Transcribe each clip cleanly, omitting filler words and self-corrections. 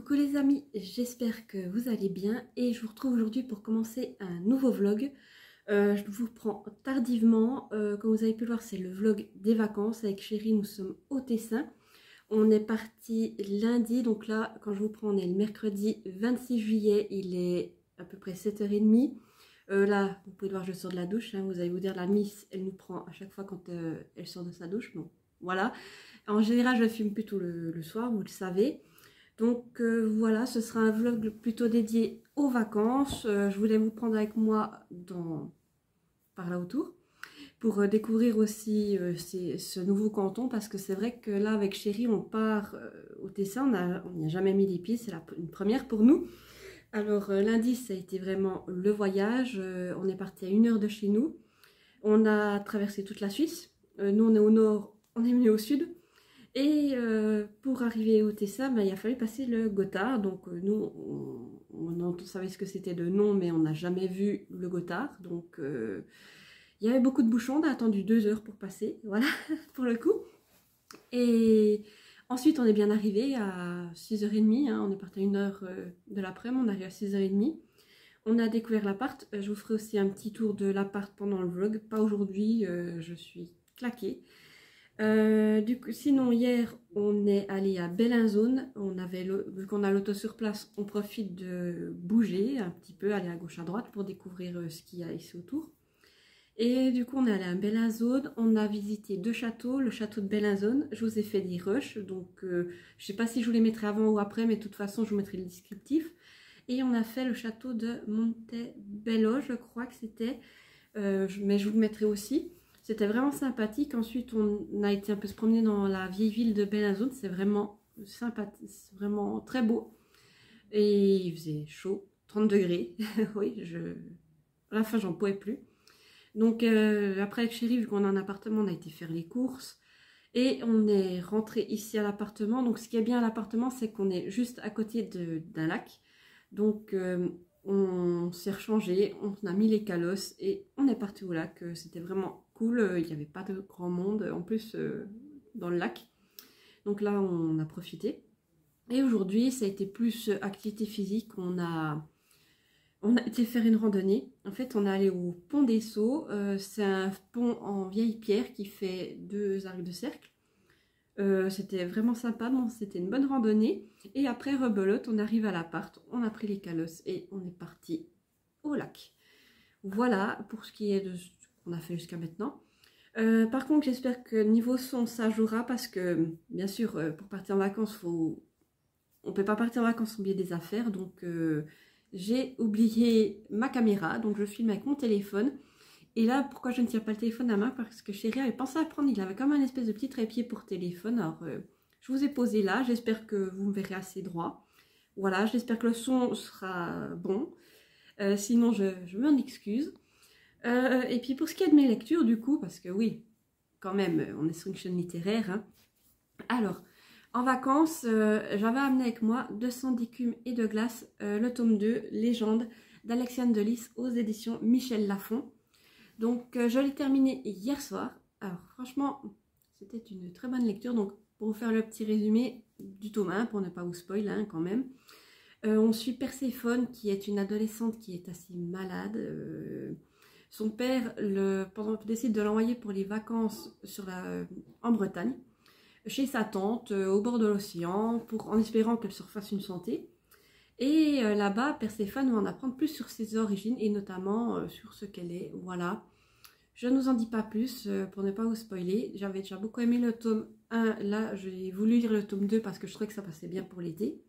Coucou les amis, j'espère que vous allez bien et je vous retrouve aujourd'hui pour commencer un nouveau vlog. Je vous reprends tardivement, comme vous avez pu le voir c'est le vlog des vacances. Avec Chérie nous sommes au Tessin. On est parti lundi, donc là quand je vous prends on est le mercredi 26 juillet, il est à peu près 7h30. Là vous pouvez voir je sors de la douche, hein, vous allez vous dire la Miss elle nous prend à chaque fois quand elle sort de sa douche. Bon voilà, en général je filme plutôt le soir, vous le savez. Donc voilà, ce sera un vlog plutôt dédié aux vacances. Je voulais vous prendre avec moi par là autour pour découvrir aussi ce nouveau canton, parce que c'est vrai que là avec Chérie on part au Tessin, on n'y a jamais mis les pieds, c'est une première pour nous. Alors lundi ça a été vraiment le voyage, on est parti à 1 heure de chez nous, on a traversé toute la Suisse, nous on est au nord, on est venu au sud. Et pour arriver au Tessin, il a fallu passer le Gothard. Donc nous, on savait ce que c'était de nom, mais on n'a jamais vu le Gothard. Donc il y avait beaucoup de bouchons, on a attendu 2 heures pour passer, voilà, pour le coup. Et ensuite, on est bien arrivé à 6h30, hein, on est parti à 1 heure de l'après-midi, on arrive à 6h30. On a découvert l'appart, je vous ferai aussi un petit tour de l'appart pendant le vlog, pas aujourd'hui, je suis claquée. Du coup, sinon hier on est allé à Bellinzone, vu qu'on a l'auto sur place, on profite de bouger un petit peu, aller à gauche à droite pour découvrir ce qu'il y a ici autour. Et du coup on est allé à Bellinzone, on a visité 2 châteaux, le château de Bellinzone, je vous ai fait des rushs, donc je sais pas si je vous les mettrai avant ou après, mais de toute façon je vous mettrai le descriptif. Et on a fait le château de Montebello, je crois que c'était, mais je vous le mettrai aussi. C'était vraiment sympathique. Ensuite, on a été un peu se promener dans la vieille ville de Bellinzone. C'est vraiment sympathique, c'est vraiment très beau. Et il faisait chaud, 30 degrés. Oui, à la fin, j'en pouvais plus. Donc, après avec Chérie, vu qu'on a un appartement, on a été faire les courses. Et on est rentré ici à l'appartement. Donc, ce qui est bien à l'appartement, c'est qu'on est juste à côté d'un lac. Donc, on s'est rechangé, on a mis les calosses et on est parti au lac. C'était vraiment cool, il n'y avait pas de grand monde en plus dans le lac. Donc là on a profité. Et aujourd'hui ça a été plus activité physique, on a été faire une randonnée. En fait on est allé au pont des Sceaux, c'est un pont en vieille pierre qui fait 2 arcs de cercle. C'était vraiment sympa, bon, c'était une bonne randonnée. Et après rebelote, on arrive à l'appart, on a pris les calosses et on est parti au lac. Voilà pour ce qui est de ce qu'on a fait jusqu'à maintenant. Par contre, j'espère que niveau son, ça jouera parce que, bien sûr, pour partir en vacances, on ne peut pas partir en vacances sans oublier des affaires. Donc, j'ai oublié ma caméra, donc je filme avec mon téléphone. Et là, pourquoi je ne tiens pas le téléphone à main? Parce que Chérie avait pensé à prendre, il avait comme un espèce de petit trépied pour téléphone. Alors, je vous ai posé là, j'espère que vous me verrez assez droit. Voilà, j'espère que le son sera bon. Sinon, je m'en excuse. Et puis pour ce qui est de mes lectures, du coup, parce que oui, quand même, on est sur une chaîne littéraire. Hein. Alors, en vacances, j'avais amené avec moi 200 d'écume et de glace, le tome 2, Légende, d'Alexiane de Lys aux éditions Michel Lafon. Donc, je l'ai terminé hier soir. Alors, franchement, c'était une très bonne lecture. Donc, pour vous faire le petit résumé du tome 1, pour ne pas vous spoiler hein, quand même. On suit Perséphone, qui est une adolescente qui est assez malade. Son père décide de l'envoyer pour les vacances en Bretagne, chez sa tante, au bord de l'océan, en espérant qu'elle se refasse une santé. Et là-bas, Perséphone va en apprendre plus sur ses origines et notamment sur ce qu'elle est. Voilà. Je ne vous en dis pas plus pour ne pas vous spoiler. J'avais déjà beaucoup aimé le tome 1. Là, j'ai voulu lire le tome 2 parce que je trouvais que ça passait bien pour l'été.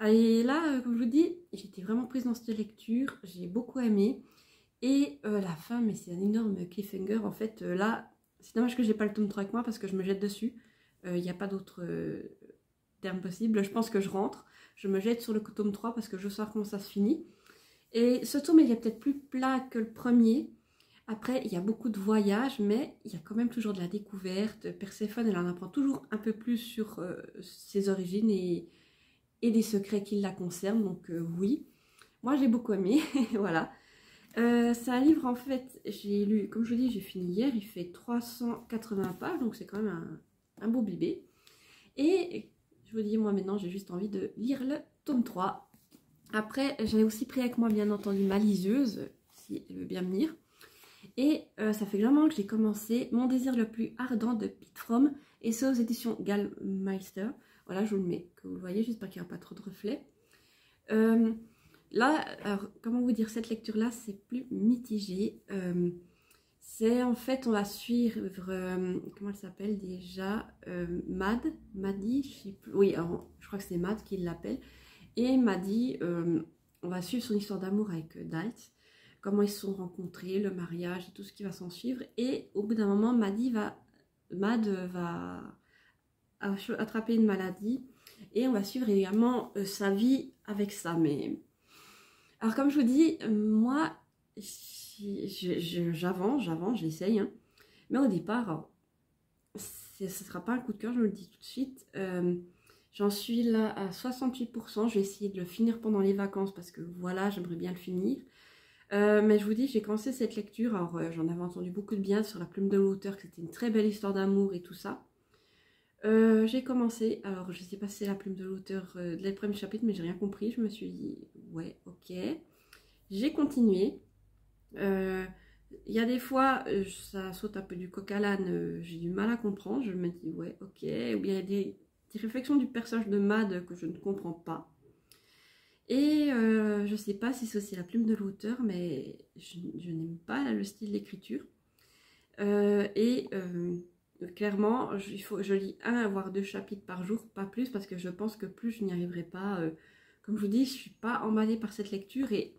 Et là, comme je vous dis, j'étais vraiment prise dans cette lecture. J'ai beaucoup aimé. Et la fin, mais c'est un énorme cliffhanger. En fait, là, c'est dommage que j'ai pas le tome 3 avec moi parce que je me jette dessus. Il n'y a pas d'autre terme possible. Je pense que je rentre. Je me jette sur le tome 3 parce que je veux savoir comment ça se finit. Et ce tome, il est peut-être plus plat que le premier. Après, il y a beaucoup de voyages, mais il y a quand même toujours de la découverte. Perséphone, elle en apprend toujours un peu plus sur ses origines et des secrets qui la concernent. Donc oui, moi j'ai beaucoup aimé. Voilà. C'est un livre en fait, j'ai lu, comme je vous dis, j'ai fini hier, il fait 380 pages, donc c'est quand même un beau bibé. Et je vous dis, moi maintenant j'ai juste envie de lire le tome 3. Après, j'avais aussi pris avec moi bien entendu ma liseuse, si elle veut bien venir. Et ça fait vraiment que j'ai commencé Mon désir le plus ardent de Pete Fromm, et ça aux éditions Gallmeister. Voilà, je vous le mets, que vous le voyez, j'espère qu'il n'y aura pas trop de reflets. Là, alors, comment vous dire, cette lecture-là, c'est plus mitigé. C'est en fait, on va suivre, comment elle s'appelle déjà, Maddie, je sais plus, oui, alors, je crois que c'est Mad qui l'appelle. Et Maddie, on va suivre son histoire d'amour avec Dice, comment ils se sont rencontrés, le mariage et tout ce qui va s'en suivre. Et au bout d'un moment, Mad va attraper une maladie et on va suivre également sa vie avec ça. Mais alors comme je vous dis, moi j'avance, j'essaye, hein. Mais au départ, ce ne sera pas un coup de cœur, je vous le dis tout de suite. J'en suis là à 68%, je vais essayer de le finir pendant les vacances parce que voilà, j'aimerais bien le finir. Mais je vous dis, j'ai commencé cette lecture, alors j'en avais entendu beaucoup de bien sur La plume de l'auteur, que c'était une très belle histoire d'amour et tout ça. J'ai commencé, alors je sais pas si c'est La plume de l'auteur de les premiers chapitres, mais j'ai rien compris, je me suis dit, ouais, ok. J'ai continué. Il y a des fois, ça saute un peu du coq à l'âne, j'ai du mal à comprendre, je me dis, ouais, ok. Ou bien il y a des réflexions du personnage de Mad que je ne comprends pas. Et je sais pas si c'est aussi la plume de l'auteur, mais je n'aime pas le style d'écriture. Clairement, je lis 1 voire 2 chapitres par jour, pas plus, parce que je pense que plus je n'y arriverai pas. Comme je vous dis, je suis pas emballée par cette lecture. Et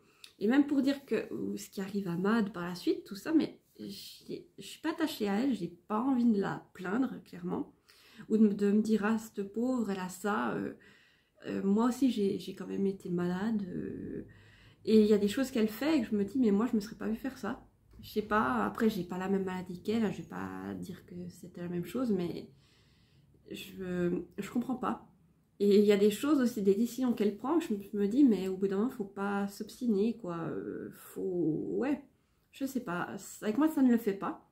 même pour dire que ce qui arrive à Mad par la suite, tout ça, mais je suis pas attachée à elle, j'ai pas envie de la plaindre, clairement. Ou de me dire, ah, cette pauvre, elle a ça. Moi aussi, j'ai quand même été malade. Et il y a des choses qu'elle fait et que je me dis, mais moi, je me serais pas vue faire ça. Je sais pas, après, j'ai pas la même maladie qu'elle. Je vais pas dire que c'était la même chose, mais je comprends pas. Et il y a des choses aussi, des décisions qu'elle prend, que je me dis, mais au bout d'un moment, faut pas s'obstiner, quoi. Ouais, je sais pas. Avec moi, ça ne le fait pas.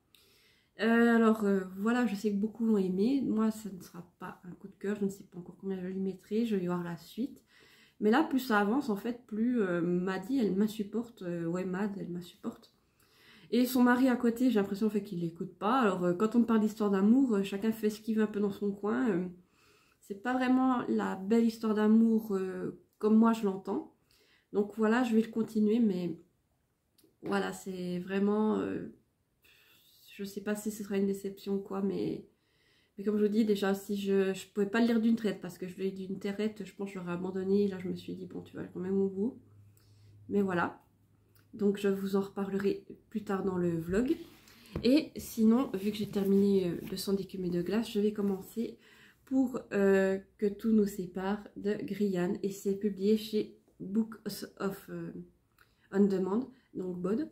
Voilà, je sais que beaucoup l'ont aimé. Moi, ça ne sera pas un coup de cœur. Je ne sais pas encore combien je lui mettrai. Je vais voir la suite. Mais là, plus ça avance, en fait, plus Maddie, elle m'insupporte. Ouais, Mad, elle m'insupporte. Et son mari à côté, j'ai l'impression en fait, qu'il l'écoute pas. Alors, quand on parle d'histoire d'amour, chacun fait ce qu'il veut un peu dans son coin. C'est pas vraiment la belle histoire d'amour comme moi je l'entends. Donc voilà, je vais le continuer. Mais voilà, c'est vraiment... je sais pas si ce sera une déception ou quoi, mais comme je vous dis, déjà, si je pouvais pas le lire d'une traite, parce que je l'ai d'une traite, je pense que j'aurais abandonné. Et là, je me suis dit, bon, tu vas quand même au bout. Mais voilà. Donc, je vous en reparlerai plus tard dans le vlog. Et sinon, vu que j'ai terminé Le sang d'écume de glace, je vais commencer pour Que tout nous sépare de Grian. Et c'est publié chez Books of On Demand, donc Bod.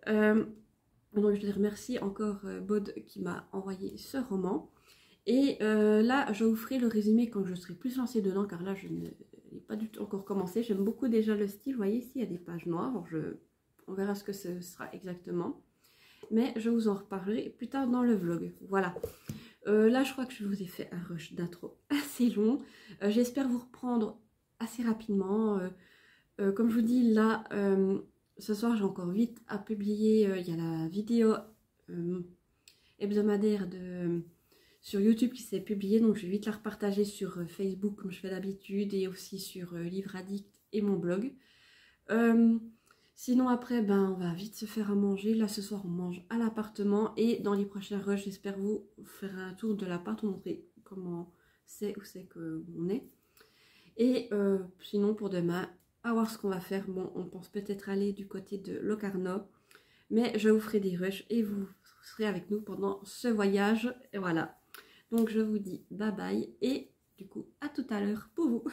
Donc je les remercie encore Bod qui m'a envoyé ce roman. Et là, je vous ferai le résumé quand je serai plus lancée dedans, car là, je n'ai pas du tout encore commencé. J'aime beaucoup déjà le style. Vous voyez ici, il y a des pages noires. Alors on verra ce que ce sera exactement. Mais je vous en reparlerai plus tard dans le vlog. Voilà. Là, je crois que je vous ai fait un rush d'intro assez long. J'espère vous reprendre assez rapidement. Comme je vous dis, là... ce soir, j'ai encore vite à publier. Il y a la vidéo hebdomadaire sur YouTube qui s'est publiée. Donc, je vais vite la repartager sur Facebook comme je fais d'habitude. Et aussi sur Livre Addict et mon blog. Sinon, après, ben, on va vite se faire à manger. Là, ce soir, on mange à l'appartement. Et dans les prochains rushs, j'espère vous faire un tour de l'appart. Vous montrer comment c'est, où c'est qu'on est. Et sinon, pour demain... à voir ce qu'on va faire. Bon, on pense peut-être aller du côté de Locarno, mais je vous ferai des rushs et vous serez avec nous pendant ce voyage. Et voilà. Donc je vous dis bye bye et du coup à tout à l'heure pour vous.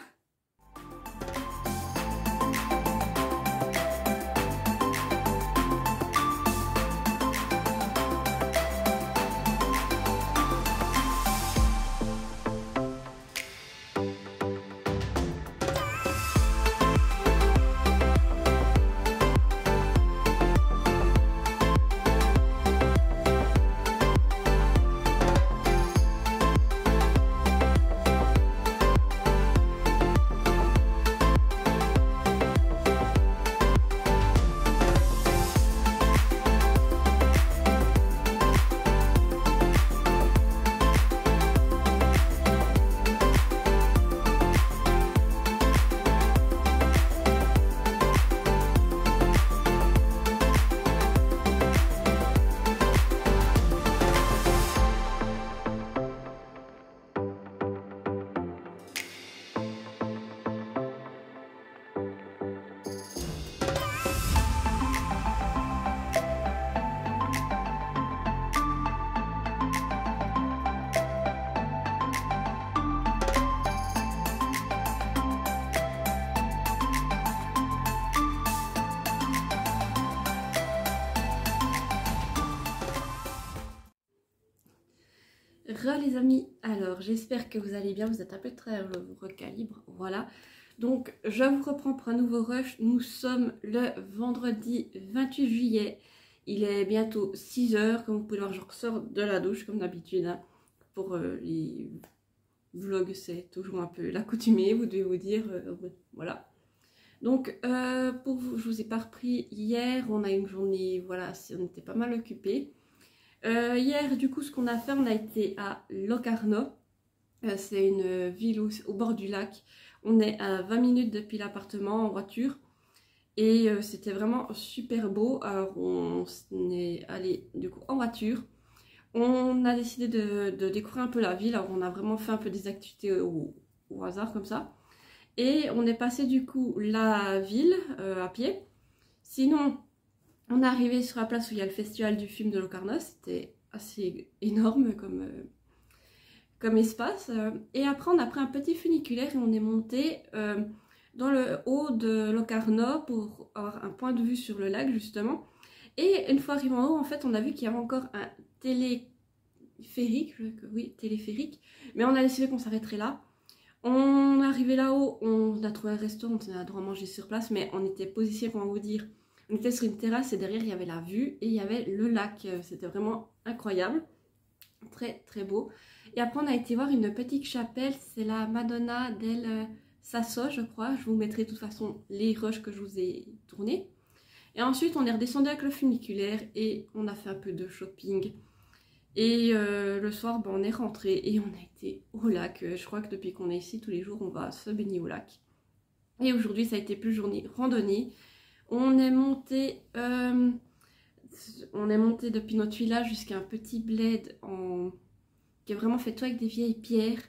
Les amis, alors j'espère que vous allez bien, vous êtes un peu très, je vous recalibre, voilà. Donc je vous reprends pour un nouveau rush, nous sommes le vendredi 28 juillet, il est bientôt 6 h, comme vous pouvez le voir je ressors de la douche comme d'habitude, hein. Pour les vlogs c'est toujours un peu l'accoutumée, vous devez vous dire, voilà. Donc pour vous, je vous ai pas repris hier, on a une journée, voilà, on était pas mal occupés. Hier, du coup, ce qu'on a fait, on a été à Locarno. C'est une ville au bord du lac. On est à 20 minutes depuis l'appartement en voiture. Et c'était vraiment super beau. Alors, on est allé du coup en voiture. On a décidé de découvrir un peu la ville. Alors, on a vraiment fait un peu des activités au hasard comme ça. Et on est passé du coup la ville à pied. Sinon, on est arrivé sur la place où il y a le festival du film de Locarno, c'était assez énorme comme espace. Et après, on a pris un petit funiculaire et on est monté dans le haut de Locarno pour avoir un point de vue sur le lac, justement. Et une fois arrivé en haut, en fait, on a vu qu'il y avait encore un téléphérique, oui, téléphérique, mais on a décidé qu'on s'arrêterait là. On est arrivé là-haut, on a trouvé un restaurant, on a droit à manger sur place, mais on était positionné, comment vous dire, on était sur une terrasse et derrière il y avait la vue et il y avait le lac. C'était vraiment incroyable, très très beau. Et après on a été voir une petite chapelle, c'est la Madonna del Sasso je crois. Je vous mettrai de toute façon les rushs que je vous ai tournés. Et ensuite on est redescendu avec le funiculaire et on a fait un peu de shopping. Et le soir ben, on est rentré et on a été au lac. Je crois que depuis qu'on est ici tous les jours on va se baigner au lac. Et aujourd'hui ça a été plus journée randonnée. On est monté depuis notre village jusqu'à un petit bled qui est vraiment fait tout avec des vieilles pierres.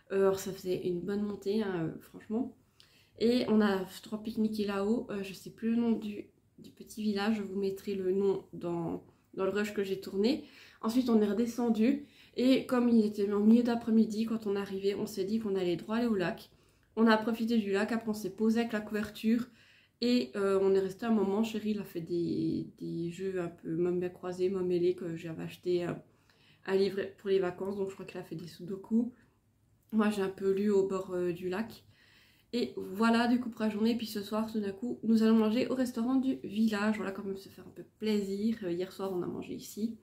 Alors ça faisait une bonne montée, hein, franchement. Et on a 3 pique-niqués là-haut. Je sais plus le nom du petit village. Je vous mettrai le nom dans le rush que j'ai tourné. Ensuite on est redescendu. Et comme il était en milieu d'après-midi, quand on est arrivé, on s'est dit qu'on allait droit aller au lac. On a profité du lac. Après on s'est posé avec la couverture. Et on est resté un moment, chérie, il a fait des jeux un peu moments croisés, mêlés que j'avais acheté un livre pour les vacances, donc je crois qu'il a fait des sudoku. Moi j'ai un peu lu au bord du lac. Et voilà du coup pour la journée, puis ce soir tout d'un coup nous allons manger au restaurant du village, voilà quand même se faire un peu plaisir. Hier soir on a mangé ici.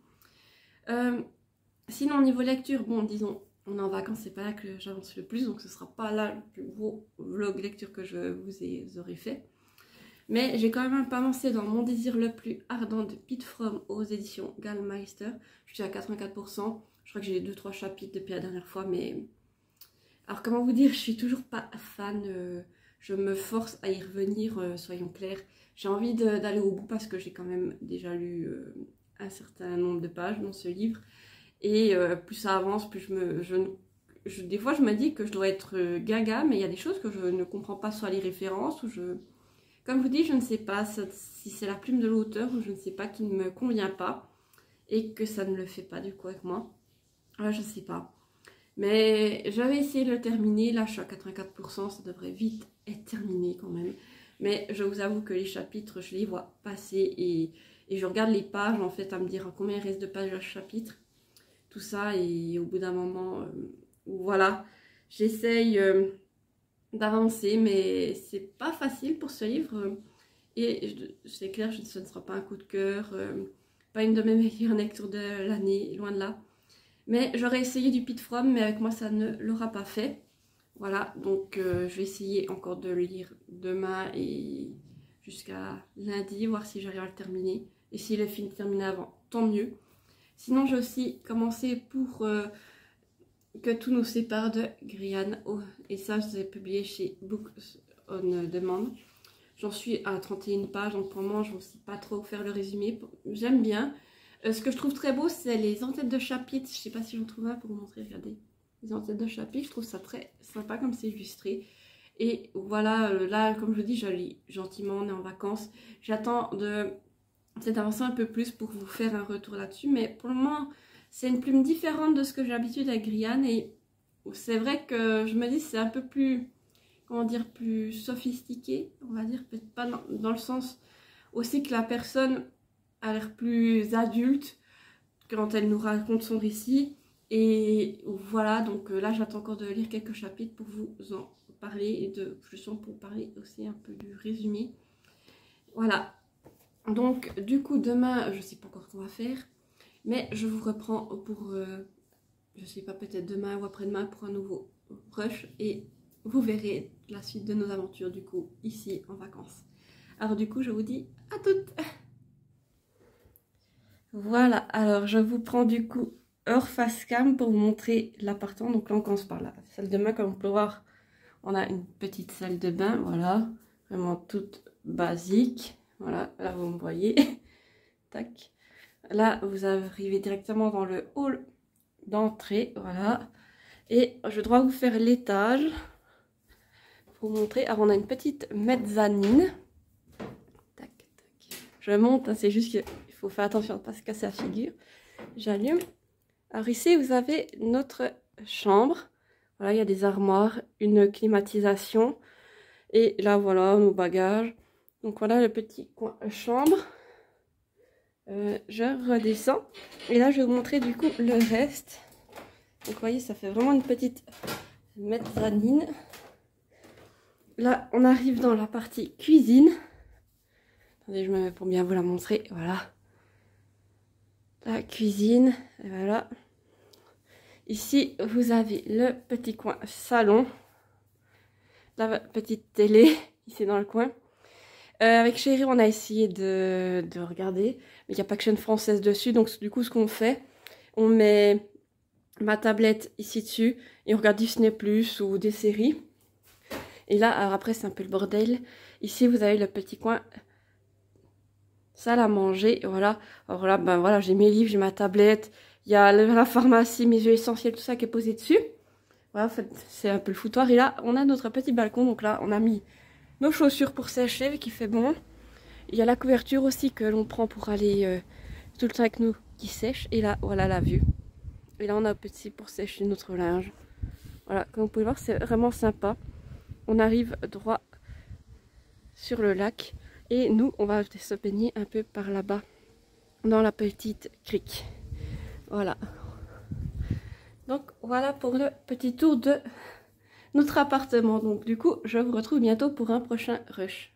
Sinon au niveau lecture, bon disons, on est en vacances, c'est pas là que j'avance le plus, donc ce sera pas là le plus gros vlog lecture que je vous aurai fait. Mais j'ai quand même un peu avancé dans Mon désir le plus ardent de Pete Fromm aux éditions Gallmeister. Je suis à 84%. Je crois que j'ai 2-3 chapitres depuis la dernière fois. Mais alors comment vous dire, je suis toujours pas fan. Je me force à y revenir, soyons clairs. J'ai envie d'aller au bout parce que j'ai quand même déjà lu un certain nombre de pages dans ce livre. Et plus ça avance, plus des fois je me dis que je dois être gaga. Mais il y a des choses que je ne comprends pas, soit les références ou Comme je vous dis, je ne sais pas si c'est la plume de l'auteur ou je ne sais pas qui ne me convient pas et que ça ne le fait pas du coup avec moi. Je ne sais pas. Mais j'avais essayé de le terminer. Là, je suis à 84%. Ça devrait vite être terminé quand même. Mais je vous avoue que les chapitres, je les vois passer et je regarde les pages en fait à me dire combien il reste de pages à chapitre. Tout ça et au bout d'un moment, voilà, j'essaye... d'avancer, mais c'est pas facile pour ce livre. Et c'est clair, ce ne sera pas un coup de cœur, pas une de mes meilleures lectures de l'année, loin de là. Mais j'aurais essayé du Pete Fromm, mais avec moi ça ne l'aura pas fait. Voilà, donc je vais essayer encore de le lire demain et jusqu'à lundi, voir si j'arrive à le terminer. Et s'il est fini de terminer avant, tant mieux. Sinon, j'ai aussi commencé pour Que tout nous sépare de Grian. Oh, et ça, je l'ai publié chez Books on Demand. J'en suis à 31 pages, donc pour le moment, je ne sais pas trop faire le résumé. J'aime bien. Ce que je trouve très beau, c'est les en-têtes de chapitres. Je ne sais pas si j'en trouve un pour vous montrer, regardez. Les en-têtes de chapitres, je trouve ça très sympa comme c'est illustré. Et voilà, là, comme je vous dis, je lis gentiment, on est en vacances. J'attends d'avancer un peu plus pour vous faire un retour là-dessus. Mais pour le moment... C'est une plume différente de ce que j'ai l'habitude avec Grian et c'est vrai que je me dis c'est un peu plus, comment dire, plus sophistiqué, on va dire, peut-être pas dans le sens aussi que la personne a l'air plus adulte quand elle nous raconte son récit Et voilà, donc là j'attends encore de lire quelques chapitres pour vous en parler et de plus pour vous parler aussi un peu du résumé. Voilà, donc du coup demain, je sais pas encore ce qu'on va faire, mais je vous reprends pour, je sais pas, peut-être demain ou après-demain pour un nouveau rush et vous verrez la suite de nos aventures du coup ici en vacances. Alors du coup je vous dis à toutes. Voilà, alors je vous prends du coup hors face cam pour vous montrer l'appartement. Donc là on commence par la salle de bain. Comme on peut voir, on a une petite salle de bain, voilà, vraiment toute basique. Voilà, là vous me voyez. Tac. Là vous arrivez directement dans le hall d'entrée, voilà. Et je dois vous faire l'étage pour vous montrer. Alors on a une petite mezzanine. Tac, tac. Je monte, hein, c'est juste qu'il faut faire attention à ne pas se casser la figure. J'allume. Alors ici vous avez notre chambre. Voilà, il y a des armoires, une climatisation. Et là voilà nos bagages. Donc voilà le petit coin chambre. Je redescends. Et là je vais vous montrer du coup le reste. Donc vous voyez, ça fait vraiment une petite mezzanine. Là on arrive dans la partie cuisine. Attendez, je me mets pour bien vous la montrer. Voilà. La cuisine. Et voilà. Ici, vous avez le petit coin salon. La petite télé, ici dans le coin. Avec Chéri, on a essayé de regarder. Mais il n'y a pas que chaîne française dessus. Donc, du coup, ce qu'on fait, on met ma tablette ici dessus. Et on regarde Disney Plus ou des séries. Et là, alors après, c'est un peu le bordel. Ici, vous avez le petit coin salle à manger. Voilà. Alors là, ben voilà, j'ai mes livres, j'ai ma tablette. Il y a la pharmacie, mes huiles essentielles, tout ça qui est posé dessus. Voilà, en fait, c'est un peu le foutoir. Et là, on a notre petit balcon. Donc là, on a mis nos chaussures pour sécher, vu qu'il fait bon. Il y a la couverture aussi que l'on prend pour aller tout le temps avec nous, qui sèche. Et là, voilà la vue. Et là, on a un petit pour sécher notre linge. Voilà, comme vous pouvez voir, c'est vraiment sympa. On arrive droit sur le lac. Et nous, on va se baigner un peu par là-bas, dans la petite crique. Voilà. Donc voilà pour le petit tour de notre appartement. Donc du coup, je vous retrouve bientôt pour un prochain rush.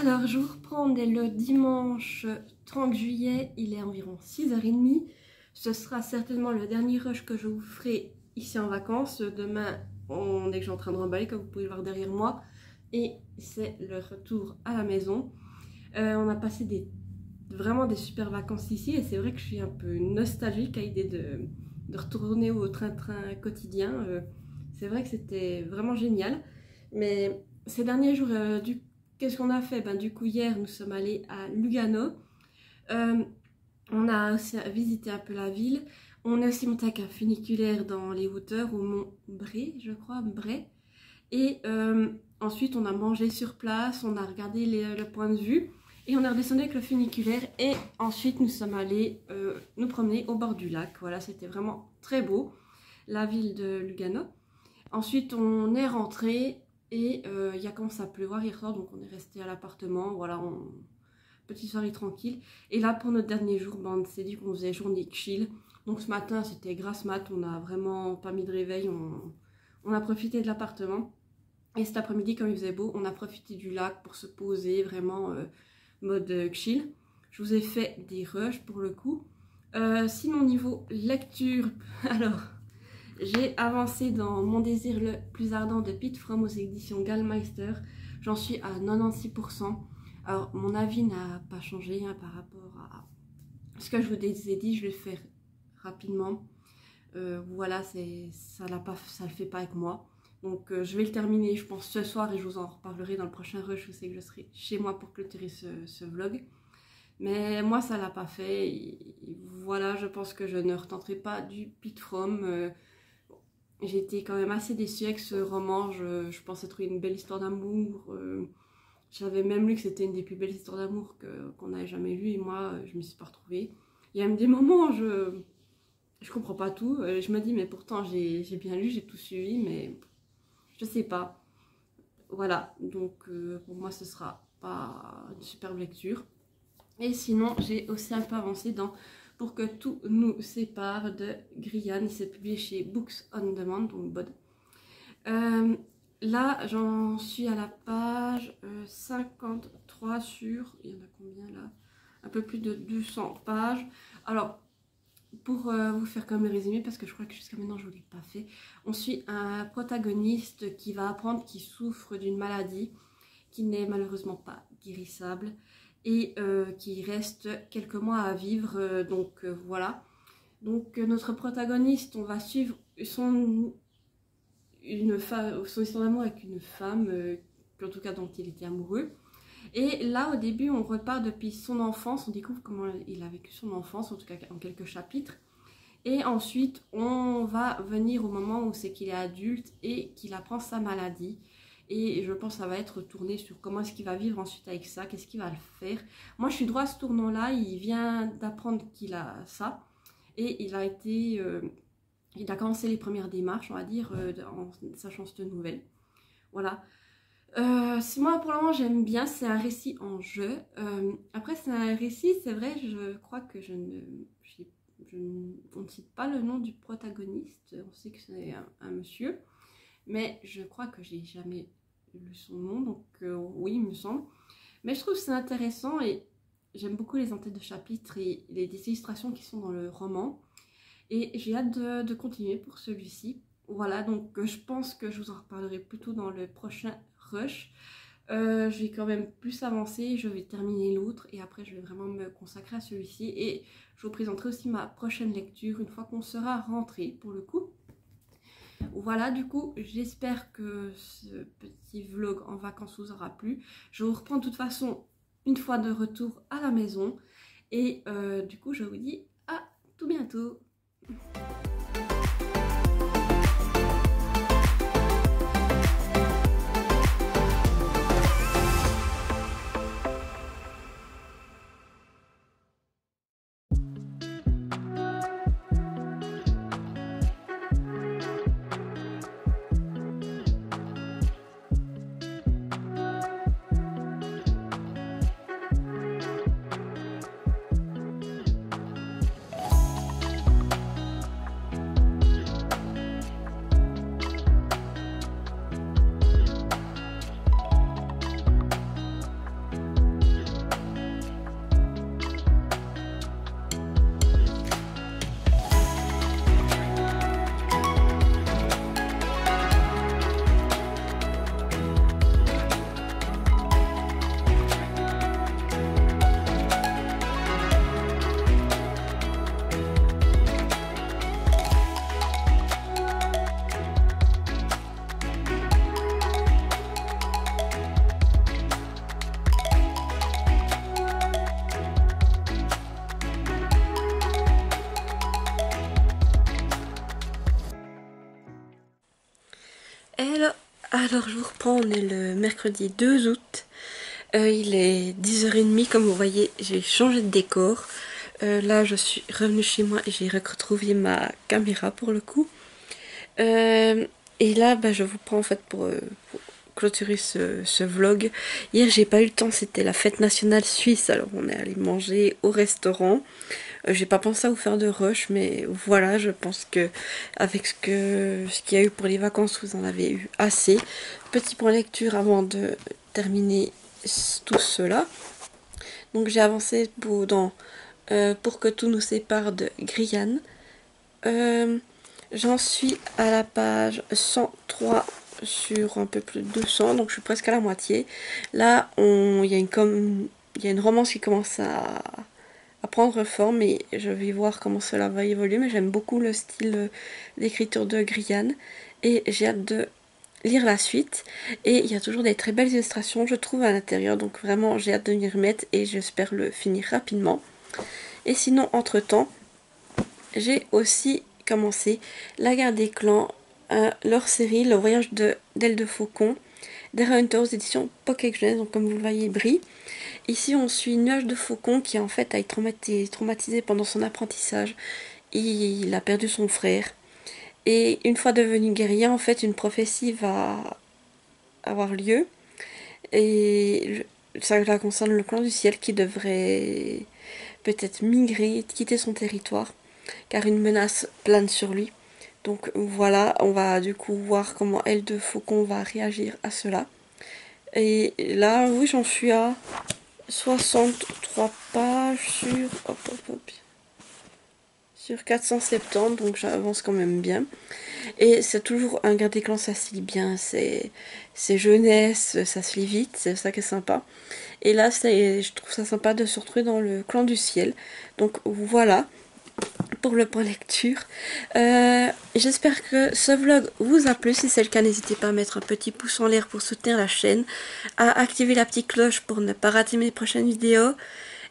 Alors, je vous reprends dès le dimanche 30 juillet, il est environ 6h30. Ce sera certainement le dernier rush que je vous ferai ici en vacances. Demain, on est que je suis en train de remballer, comme vous pouvez le voir derrière moi. Et c'est le retour à la maison. On a passé vraiment des super vacances ici. Et c'est vrai que je suis un peu nostalgique à l'idée de retourner au train-train quotidien. C'est vrai que c'était vraiment génial. Mais ces derniers jours, qu'est-ce qu'on a fait? Ben, du coup, hier, nous sommes allés à Lugano. On a aussi visité un peu la ville. On est aussi monté avec un funiculaire dans les hauteurs, au mont Bray, je crois, Bray. Et ensuite on a mangé sur place, on a regardé le point de vue et on est redescendu avec le funiculaire et ensuite nous sommes allés nous promener au bord du lac. Voilà, c'était vraiment très beau, la ville de Lugano. Ensuite on est rentré et il a commencé à pleuvoir hier soir, donc on est resté à l'appartement. Voilà, petite soirée tranquille. Et là pour notre dernier jour, ben, on s'est dit qu'on faisait journée chill. Donc ce matin c'était grasse mat, on n'a vraiment pas mis de réveil, on a profité de l'appartement. Et cet après-midi, comme il faisait beau, on a profité du lac pour se poser, vraiment mode chill. Je vous ai fait des rushs pour le coup. Sinon niveau lecture, alors j'ai avancé dans Mon désir le plus ardent de Pete Fromm aux éditions Gallmeister. J'en suis à 96%. Alors mon avis n'a pas changé hein, par rapport à ce que je vous ai dit, je vais le faire rapidement. Voilà, ça le fait pas avec moi. Donc je vais le terminer, je pense, ce soir et je vous en reparlerai dans le prochain rush. Je sais que je serai chez moi pour clôturer ce vlog. Mais moi, ça l'a pas fait. Et voilà, je pense que je ne retenterai pas du Pete Fromm. J'ai été quand même assez déçue avec ce roman. Je pensais trouver une belle histoire d'amour. J'avais même lu que c'était une des plus belles histoires d'amour qu'on n'avait jamais lues. Et moi, je ne m'y suis pas retrouvée. Il y a même des moments où je comprends pas tout. Je me dis, mais pourtant, j'ai bien lu, j'ai tout suivi, mais je sais pas. Voilà, donc pour moi, ce sera pas une superbe lecture. Et sinon, j'ai aussi un peu avancé dans Pour que tout nous sépare de Grian. C'est publié chez Books on Demand, donc BOD. Là, j'en suis à la page 53 sur... Il y en a combien là? Un peu plus de 200 pages. Alors, pour vous faire comme le résumé, parce que je crois que jusqu'à maintenant je ne vous l'ai pas fait, on suit un protagoniste qui va apprendre qu'il souffre d'une maladie qui n'est malheureusement pas guérissable et qui reste quelques mois à vivre. Donc voilà. Donc notre protagoniste, on va suivre son histoire d'amour avec une femme, en tout cas dont il était amoureux. Et là, au début, on repart depuis son enfance, on découvre comment il a vécu son enfance, en tout cas en quelques chapitres. Et ensuite, on va venir au moment où c'est qu'il est adulte et qu'il apprend sa maladie. Et je pense que ça va être tourné sur comment est-ce qu'il va vivre ensuite avec ça, qu'est-ce qu'il va le faire. Moi, je suis droit à ce tournant-là, il vient d'apprendre qu'il a ça. Et il a commencé les premières démarches, on va dire, en sachant cette nouvelle. Voilà. Moi pour le moment j'aime bien, c'est un récit en jeu. Après c'est un récit, c'est vrai, je crois que on ne cite pas le nom du protagoniste, on sait que c'est un monsieur, mais je crois que j'ai jamais lu son nom, donc oui il me semble. Mais je trouve que c'est intéressant et j'aime beaucoup les entêtes de chapitres et des illustrations qui sont dans le roman. Et j'ai hâte de continuer pour celui-ci. Voilà, donc je pense que je vous en reparlerai plutôt dans le prochain rush. Je vais quand même plus avancer, je vais terminer l'autre et après je vais vraiment me consacrer à celui-ci et je vous présenterai aussi ma prochaine lecture une fois qu'on sera rentré pour le coup. Voilà, du coup j'espère que ce petit vlog en vacances vous aura plu. Je vous reprends de toute façon une fois de retour à la maison et du coup je vous dis à tout bientôt. Alors je vous reprends, on est le mercredi 2 août. Il est 10h30, comme vous voyez, j'ai changé de décor. Là je suis revenue chez moi et j'ai retrouvé ma caméra pour le coup. Et là je vous prends en fait pour clôturer ce vlog. Hier j'ai pas eu le temps, c'était la fête nationale suisse, alors on est allé manger au restaurant. J'ai pas pensé à vous faire de rush, mais voilà, je pense que avec ce qu'il y a eu pour les vacances, vous en avez eu assez. Petit point lecture avant de terminer tout cela. Donc j'ai avancé pour que tout nous sépare de Grianne. J'en suis à la page 103 sur un peu plus de 200, donc je suis presque à la moitié. Là, il y a une romance qui commence à prendre forme et je vais voir comment cela va évoluer, mais j'aime beaucoup le style d'écriture de Grianne et j'ai hâte de lire la suite. Et il y a toujours des très belles illustrations, je trouve, à l'intérieur, donc vraiment j'ai hâte de m'y remettre et j'espère le finir rapidement. Et sinon, entre temps, j'ai aussi commencé La Guerre des Clans, leur série Le Voyage d'Elle de Faucon, des Hunters, édition Pocket Jeunesse, donc comme vous le voyez, brille. Ici, on suit Nuage de Faucon qui en fait a été traumatisé pendant son apprentissage. Il a perdu son frère. Et une fois devenu guerrier, en fait, une prophétie va avoir lieu. Et ça concerne le clan du ciel qui devrait peut-être migrer, quitter son territoire, car une menace plane sur lui. Donc voilà, on va du coup voir comment Elle de Faucon va réagir à cela. Et là, oui, j'en suis à 63 pages sur 470, donc j'avance quand même bien. Et c'est toujours un Guerre des Clans, ça se lit bien, c'est jeunesse, ça se lit vite, c'est ça qui est sympa. Et là, je trouve ça sympa de se retrouver dans le clan du ciel. Donc voilà pour le point lecture. J'espère que ce vlog vous a plu. Si c'est le cas, n'hésitez pas à mettre un petit pouce en l'air pour soutenir la chaîne, à activer la petite cloche pour ne pas rater mes prochaines vidéos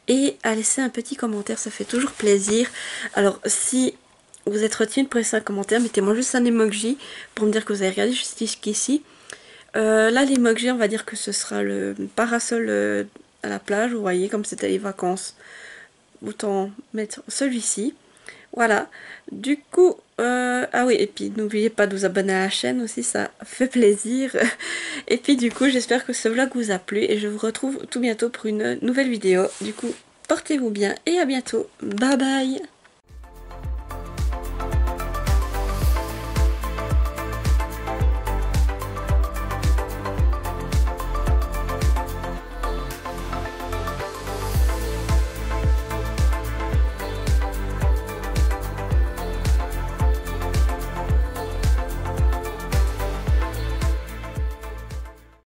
et à laisser un petit commentaire, ça fait toujours plaisir. Alors si vous êtes retenu pour laisser un commentaire, mettez-moi juste un emoji pour me dire que vous avez regardé jusqu'ici. Là l'emoji, on va dire que ce sera le parasol à la plage, vous voyez, comme c'était les vacances, autant mettre celui-ci. Voilà, du coup, ah oui, et puis n'oubliez pas de vous abonner à la chaîne aussi, ça fait plaisir. Et puis du coup, j'espère que ce vlog vous a plu et je vous retrouve tout bientôt pour une nouvelle vidéo. Du coup, portez-vous bien et à bientôt. Bye bye.